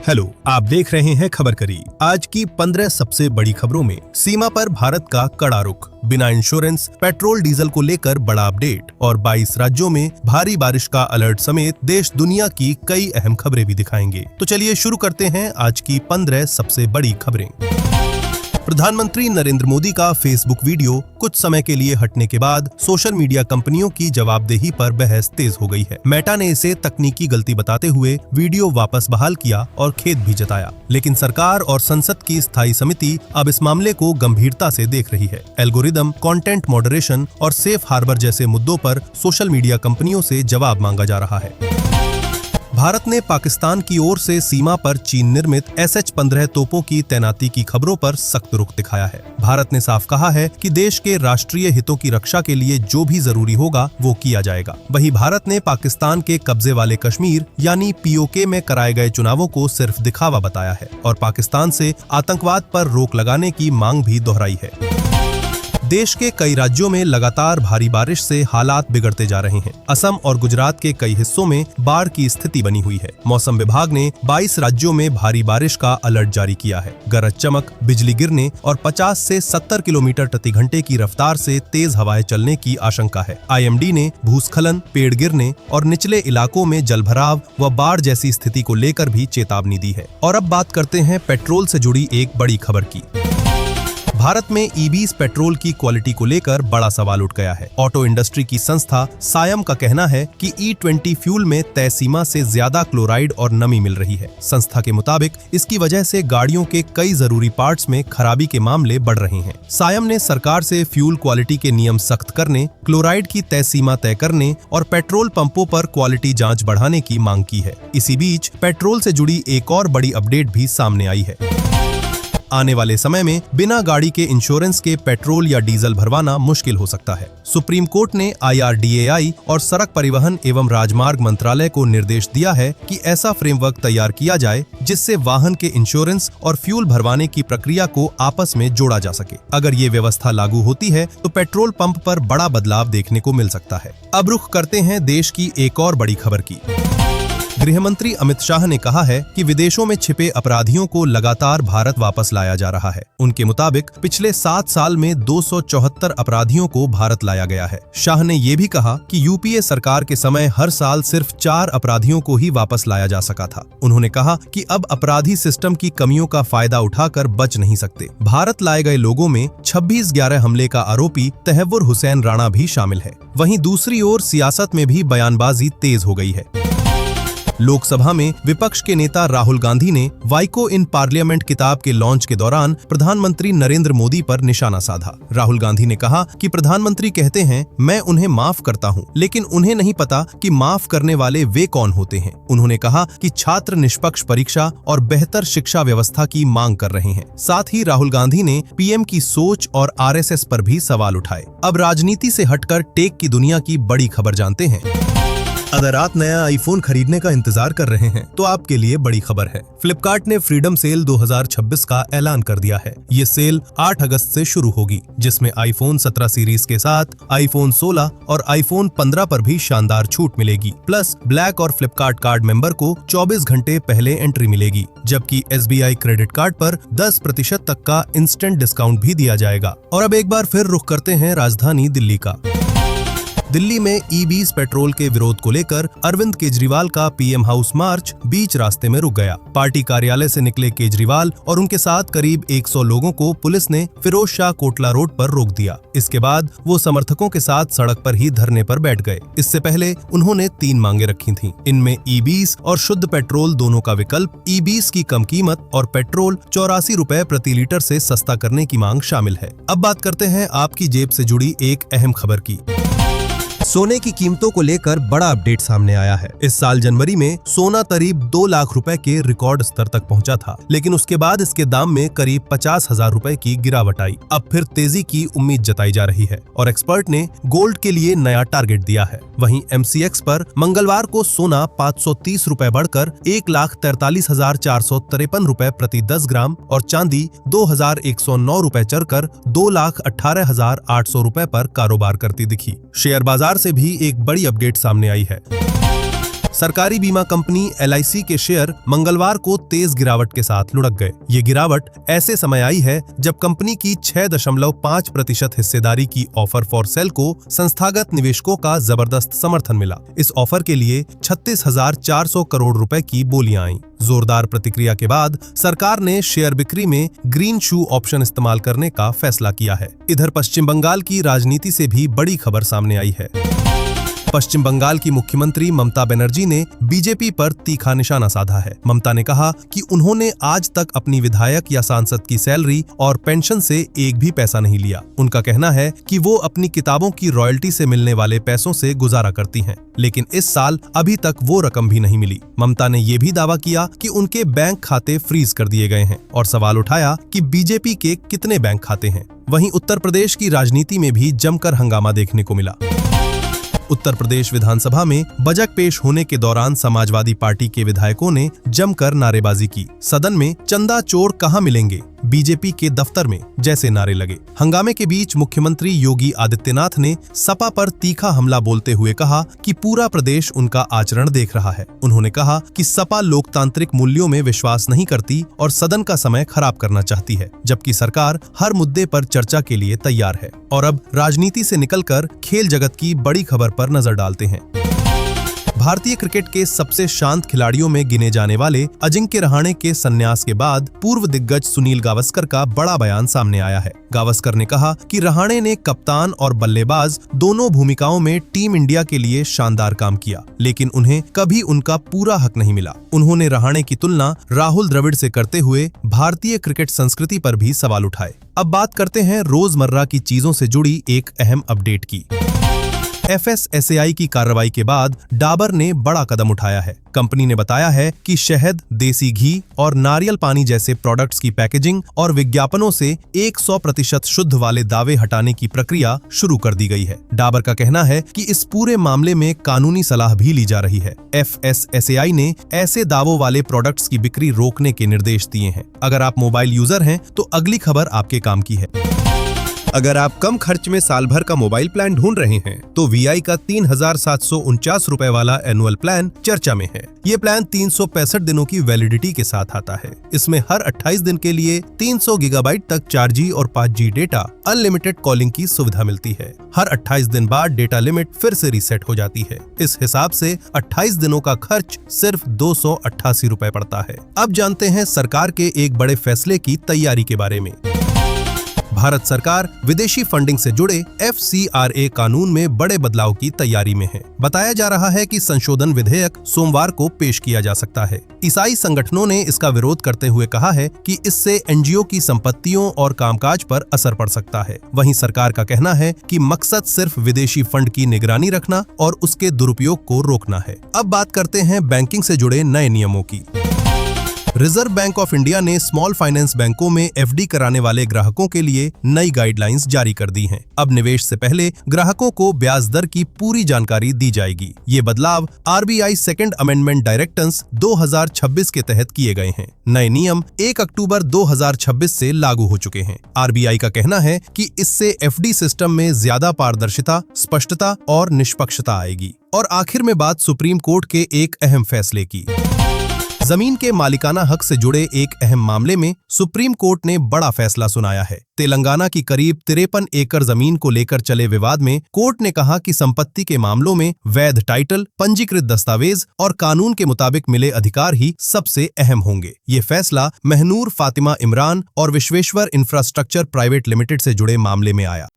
Hello, आप देख रहे हैं खबर करी। आज की 15 सबसे बड़ी खबरों में सीमा पर भारत का कड़ा रुख, बिना इंश्योरेंस पेट्रोल डीजल को लेकर बड़ा अपडेट और 22 राज्यों में भारी बारिश का अलर्ट समेत देश दुनिया की कई अहम खबरें भी दिखाएंगे। तो चलिए शुरू करते हैं आज की 15 सबसे बड़ी खबरें। प्रधानमंत्री नरेंद्र मोदी का फेसबुक वीडियो कुछ समय के लिए हटने के बाद सोशल मीडिया कंपनियों की जवाबदेही पर बहस तेज हो गई है। मेटा ने इसे तकनीकी गलती बताते हुए वीडियो वापस बहाल किया और खेद भी जताया, लेकिन सरकार और संसद की स्थायी समिति अब इस मामले को गंभीरता से देख रही है। एल्गोरिदम, कंटेंट मॉडरेशन और सेफ हार्बर जैसे मुद्दों पर सोशल मीडिया कंपनियों से जवाब मांगा जा रहा है। भारत ने पाकिस्तान की ओर से सीमा पर चीन निर्मित SH-15 तोपों की तैनाती की खबरों पर सख्त रुख दिखाया है। भारत ने साफ कहा है कि देश के राष्ट्रीय हितों की रक्षा के लिए जो भी जरूरी होगा वो किया जाएगा। वहीं भारत ने पाकिस्तान के कब्जे वाले कश्मीर यानी POK में कराए गए चुनावों को सिर्फ दिखावा बताया है और पाकिस्तान से आतंकवाद पर रोक लगाने की मांग भी दोहराई है। देश के कई राज्यों में लगातार भारी बारिश से हालात बिगड़ते जा रहे हैं। असम और गुजरात के कई हिस्सों में बाढ़ की स्थिति बनी हुई है। मौसम विभाग ने 22 राज्यों में भारी बारिश का अलर्ट जारी किया है। गरज चमक, बिजली गिरने और 50 से 70 किलोमीटर प्रति घंटे की रफ्तार से तेज हवाएं चलने की आशंका है। IMD ने भूस्खलन, पेड़ गिरने और निचले इलाकों में जलभराव व बाढ़ जैसी स्थिति को लेकर भी चेतावनी दी है। और अब बात करते हैं पेट्रोल से जुड़ी एक बड़ी खबर की। भारत में EVs पेट्रोल की क्वालिटी को लेकर बड़ा सवाल उठ गया है। ऑटो इंडस्ट्री की संस्था सायम का कहना है कि E20 फ्यूल में तय सीमा से ज्यादा क्लोराइड और नमी मिल रही है। संस्था के मुताबिक इसकी वजह से गाड़ियों के कई जरूरी पार्ट्स में खराबी के मामले बढ़ रहे हैं। सायम ने सरकार से फ्यूल क्वालिटी के नियम सख्त करने, क्लोराइड की तय सीमा तय करने और पेट्रोल पंपों पर क्वालिटी जाँच बढ़ाने की मांग की है। इसी बीच पेट्रोल से जुड़ी एक और बड़ी अपडेट भी सामने आई है। आने वाले समय में बिना गाड़ी के इंश्योरेंस के पेट्रोल या डीजल भरवाना मुश्किल हो सकता है। सुप्रीम कोर्ट ने IRDAI और सड़क परिवहन एवं राजमार्ग मंत्रालय को निर्देश दिया है कि ऐसा फ्रेमवर्क तैयार किया जाए जिससे वाहन के इंश्योरेंस और फ्यूल भरवाने की प्रक्रिया को आपस में जोड़ा जा सके। अगर ये व्यवस्था लागू होती है तो पेट्रोल पंप पर बड़ा बदलाव देखने को मिल सकता है। अब रुख करते हैं देश की एक और बड़ी खबर की। गृह मंत्री अमित शाह ने कहा है कि विदेशों में छिपे अपराधियों को लगातार भारत वापस लाया जा रहा है। उनके मुताबिक पिछले 7 साल में 274 अपराधियों को भारत लाया गया है। शाह ने ये भी कहा कि UPA सरकार के समय हर साल सिर्फ 4 अपराधियों को ही वापस लाया जा सका था। उन्होंने कहा कि अब अपराधी सिस्टम की कमियों का फायदा उठाकर बच नहीं सकते। भारत लाए गए लोगों में 26/11 हमले का आरोपी तहव्वुर हुसैन राणा भी शामिल है। वहीं दूसरी ओर सियासत में भी बयानबाजी तेज हो गई है। लोकसभा में विपक्ष के नेता राहुल गांधी ने वाइको इन पार्लियामेंट किताब के लॉन्च के दौरान प्रधानमंत्री नरेंद्र मोदी पर निशाना साधा। राहुल गांधी ने कहा कि प्रधानमंत्री कहते हैं मैं उन्हें माफ करता हूं, लेकिन उन्हें नहीं पता कि माफ करने वाले वे कौन होते हैं। उन्होंने कहा कि छात्र निष्पक्ष परीक्षा और बेहतर शिक्षा व्यवस्था की मांग कर रहे हैं। साथ ही राहुल गांधी ने PM की सोच और RSS पर भी सवाल उठाए। अब राजनीति से हटकर टेक की दुनिया की बड़ी खबर जानते हैं। अगर आप नया आईफोन खरीदने का इंतजार कर रहे हैं तो आपके लिए बड़ी खबर है। फ्लिपकार्ट ने फ्रीडम सेल 2026 का ऐलान कर दिया है। ये सेल 8 अगस्त से शुरू होगी, जिसमें iPhone 17 सीरीज के साथ iPhone 16 और iPhone 15 पर भी शानदार छूट मिलेगी। प्लस ब्लैक और फ्लिपकार्ट कार्ड मेंबर को 24 घंटे पहले एंट्री मिलेगी, जबकि SBI क्रेडिट कार्ड पर 10% तक का इंस्टेंट डिस्काउंट भी दिया जाएगा। और अब एक बार फिर रुख करते हैं राजधानी दिल्ली का। दिल्ली में EVs पेट्रोल के विरोध को लेकर अरविंद केजरीवाल का PM हाउस मार्च बीच रास्ते में रुक गया। पार्टी कार्यालय से निकले केजरीवाल और उनके साथ करीब 100 लोगों को पुलिस ने फिरोज शाह कोटला रोड पर रोक दिया। इसके बाद वो समर्थकों के साथ सड़क पर ही धरने पर बैठ गए। इससे पहले उन्होंने 3 मांगे रखी थीं। इनमें EVs और शुद्ध पेट्रोल दोनों का विकल्प, EVs की कम कीमत और पेट्रोल 84 रुपए प्रति लीटर से सस्ता करने की मांग शामिल है। अब बात करते हैं आपकी जेब से जुड़ी एक अहम खबर की। सोने की कीमतों को लेकर बड़ा अपडेट सामने आया है। इस साल जनवरी में सोना करीब 2 लाख रुपए के रिकॉर्ड स्तर तक पहुंचा था, लेकिन उसके बाद इसके दाम में करीब 50,000 रुपए की गिरावट आई। अब फिर तेजी की उम्मीद जताई जा रही है और एक्सपर्ट ने गोल्ड के लिए नया टारगेट दिया है। वहीं MCX पर मंगलवार को सोना 530 रुपए बढ़कर 1,43,453 रुपए प्रति 10 ग्राम और चांदी 2,109 रुपए चढ़कर 2,18,800 रुपए पर कारोबार करती दिखी। शेयर बाजार से भी एक बड़ी अपडेट सामने आई है। सरकारी बीमा कंपनी LIC के शेयर मंगलवार को तेज गिरावट के साथ लुढ़क गए। ये गिरावट ऐसे समय आई है जब कंपनी की 6.5% हिस्सेदारी की ऑफर फॉर सेल को संस्थागत निवेशकों का जबरदस्त समर्थन मिला। इस ऑफर के लिए 36,400 करोड़ रुपए की बोलियां आईं। जोरदार प्रतिक्रिया के बाद सरकार ने शेयर बिक्री में ग्रीन शू ऑप्शन इस्तेमाल करने का फैसला किया है। इधर पश्चिम बंगाल की राजनीति से भी बड़ी खबर सामने आई है। पश्चिम बंगाल की मुख्यमंत्री ममता बनर्जी ने बीजेपी पर तीखा निशाना साधा है। ममता ने कहा कि उन्होंने आज तक अपनी विधायक या सांसद की सैलरी और पेंशन से एक भी पैसा नहीं लिया। उनका कहना है कि वो अपनी किताबों की रॉयल्टी से मिलने वाले पैसों से गुजारा करती हैं, लेकिन इस साल अभी तक वो रकम भी नहीं मिली। ममता ने ये भी दावा किया कि उनके बैंक खाते फ्रीज कर दिए गए हैं और सवाल उठाया कि बीजेपी के कितने बैंक खाते हैं। वहीं उत्तर प्रदेश की राजनीति में भी जमकर हंगामा देखने को मिला। उत्तर प्रदेश विधानसभा में बजट पेश होने के दौरान समाजवादी पार्टी के विधायकों ने जमकर नारेबाजी की। सदन में चंदा चोर कहां मिलेंगे, बीजेपी के दफ्तर में जैसे नारे लगे। हंगामे के बीच मुख्यमंत्री योगी आदित्यनाथ ने सपा पर तीखा हमला बोलते हुए कहा कि पूरा प्रदेश उनका आचरण देख रहा है। उन्होंने कहा कि सपा लोकतांत्रिक मूल्यों में विश्वास नहीं करती और सदन का समय खराब करना चाहती है, जबकि सरकार हर मुद्दे पर चर्चा के लिए तैयार है। और अब राजनीति से निकलकर खेल जगत की बड़ी खबर पर नजर डालते हैं। भारतीय क्रिकेट के सबसे शांत खिलाड़ियों में गिने जाने वाले अजिंक्य रहाणे के संन्यास के बाद पूर्व दिग्गज सुनील गावस्कर का बड़ा बयान सामने आया है। गावस्कर ने कहा कि रहाणे ने कप्तान और बल्लेबाज दोनों भूमिकाओं में टीम इंडिया के लिए शानदार काम किया, लेकिन उन्हें कभी उनका पूरा हक नहीं मिला। उन्होंने रहाणे की तुलना राहुल द्रविड़ से करते हुए भारतीय क्रिकेट संस्कृति पर भी सवाल उठाए। अब बात करते हैं रोजमर्रा की चीजों से जुड़ी एक अहम अपडेट की। FSSAI की कार्रवाई के बाद डाबर ने बड़ा कदम उठाया है। कंपनी ने बताया है कि शहद, देसी घी और नारियल पानी जैसे प्रोडक्ट्स की पैकेजिंग और विज्ञापनों से 100% शुद्ध वाले दावे हटाने की प्रक्रिया शुरू कर दी गई है। डाबर का कहना है कि इस पूरे मामले में कानूनी सलाह भी ली जा रही है। FSSAI ने ऐसे दावों वाले प्रोडक्ट्स की बिक्री रोकने के निर्देश दिए हैं। अगर आप मोबाइल यूजर हैं तो अगली खबर आपके काम की है। अगर आप कम खर्च में साल भर का मोबाइल प्लान ढूंढ रहे हैं तो VI का 3,749 रुपए वाला एनुअल प्लान चर्चा में है। ये प्लान 365 दिनों की वैलिडिटी के साथ आता है। इसमें हर 28 दिन के लिए 300 गीगाबाइट तक 4G और 5G डेटा अनलिमिटेड कॉलिंग की सुविधा मिलती है। हर 28 दिन बाद डेटा लिमिट फिर से रीसेट हो जाती है। इस हिसाब से 28 दिनों का खर्च सिर्फ 288 रुपए पड़ता है। अब जानते हैं सरकार के एक बड़े फैसले की तैयारी के बारे में। भारत सरकार विदेशी फंडिंग से जुड़े FCRA कानून में बड़े बदलाव की तैयारी में है। बताया जा रहा है कि संशोधन विधेयक सोमवार को पेश किया जा सकता है। ईसाई संगठनों ने इसका विरोध करते हुए कहा है कि इससे NGO की संपत्तियों और कामकाज पर असर पड़ सकता है। वहीं सरकार का कहना है कि मकसद सिर्फ विदेशी फंड की निगरानी रखना और उसके दुरुपयोग को रोकना है। अब बात करते हैं बैंकिंग से जुड़े नए नियमों की। रिजर्व बैंक ऑफ इंडिया ने स्मॉल फाइनेंस बैंकों में FD कराने वाले ग्राहकों के लिए नई गाइडलाइंस जारी कर दी हैं। अब निवेश से पहले ग्राहकों को ब्याज दर की पूरी जानकारी दी जाएगी। ये बदलाव RBI सेकंड अमेंडमेंट डायरेक्टिव्स 2026 के तहत किए गए हैं। नए नियम 1 अक्टूबर 2026 से लागू हो चुके हैं। RBI का कहना है कि इससे FD सिस्टम में ज्यादा पारदर्शिता, स्पष्टता और निष्पक्षता आएगी। और आखिर में बात सुप्रीम कोर्ट के एक अहम फैसले की। जमीन के मालिकाना हक से जुड़े एक अहम मामले में सुप्रीम कोर्ट ने बड़ा फैसला सुनाया है। तेलंगाना की करीब 53 एकड़ जमीन को लेकर चले विवाद में कोर्ट ने कहा कि संपत्ति के मामलों में वैध टाइटल, पंजीकृत दस्तावेज और कानून के मुताबिक मिले अधिकार ही सबसे अहम होंगे। ये फैसला महनूर फातिमा इमरान और विश्वेश्वर इंफ्रास्ट्रक्चर प्राइवेट लिमिटेड से जुड़े मामले में आया।